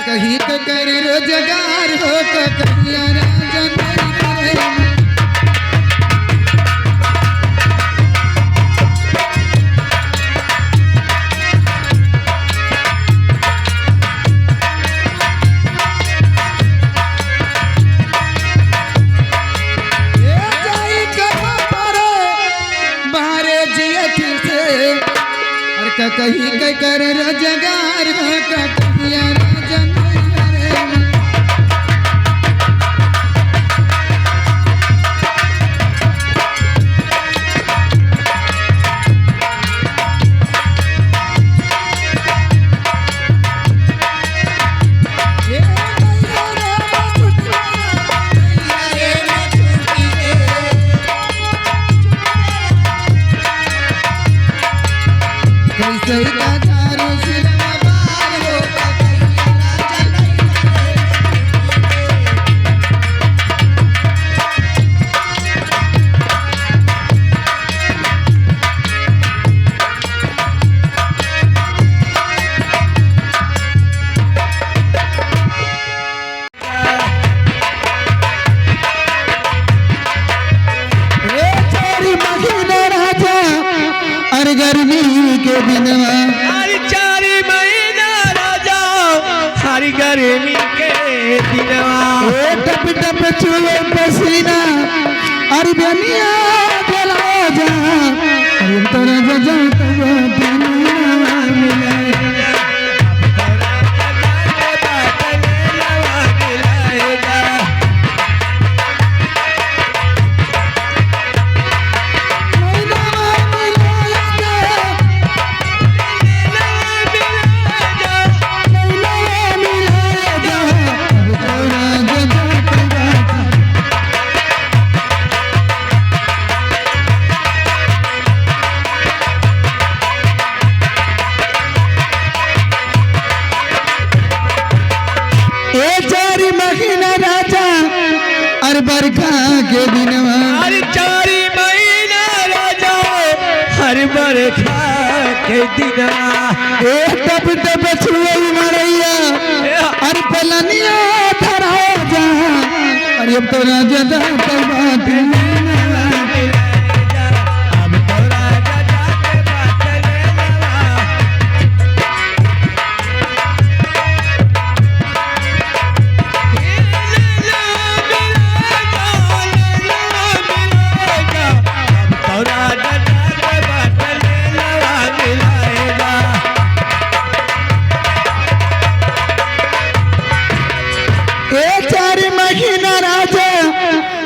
कहीं कर रोजगार हो कहिया राजन कहीं कर रोजगार हो कहिया राजन कैसे का झारू सिरवा बाल हो राजा अरे गर्मी के दिनवा हरी 4 महीना राजा हरी गर्मी के दिनवा टप टप चुए पसीना अरे बनिया जला जा अरे तोरा जजा तवा दुनिया मिले बरखा के दिनवा हर 4 महीना राजा हर बरखा के दिनवा टप टप छुए मरैया अरे पलनिया धरा जा अरे अब तो राजा जाता बात अब तो राजा जाते बात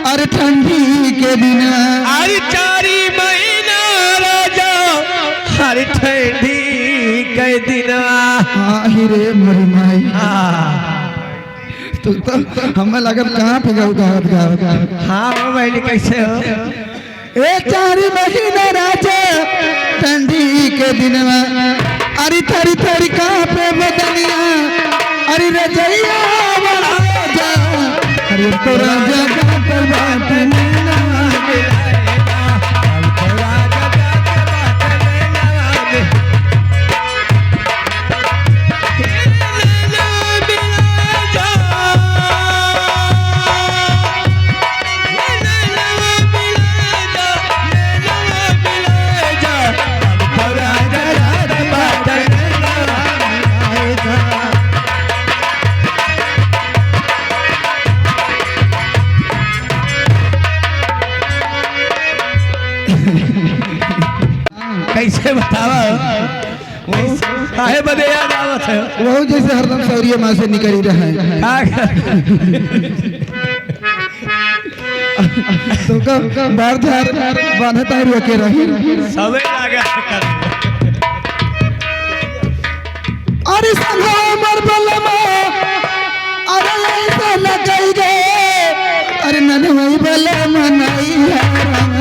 अरे ठंडी के दिन हर 4 महीना राजा हर ठंडी के दिन रे मोरी माई तू तो हमें लगत कहाँ पे गावत हाँ मोबाइल कैसे हो 4 महीना राजा ठंडी के दिन अरे थरी थरी कहाँ पे बदलिया अरे रजैया बढ़ा जा अरे तो राजा का बात कैसे बतावा काहे बदे याद आवत है वो जैसे हरदम सौरिया माँ से निकल रहा है तो का बार धार बांधता है रोके रही सबे लागे अरे संघो मर बलमा अरे ऐसा न कही गए अरे ननवई बलमा नहीं है राम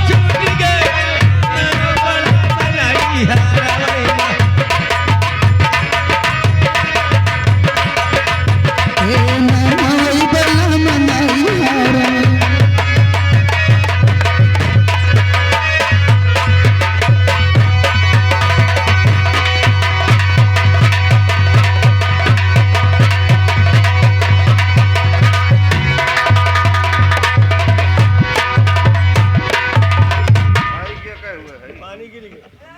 छूट गए ननवई बलमा नहीं है हुए हैं।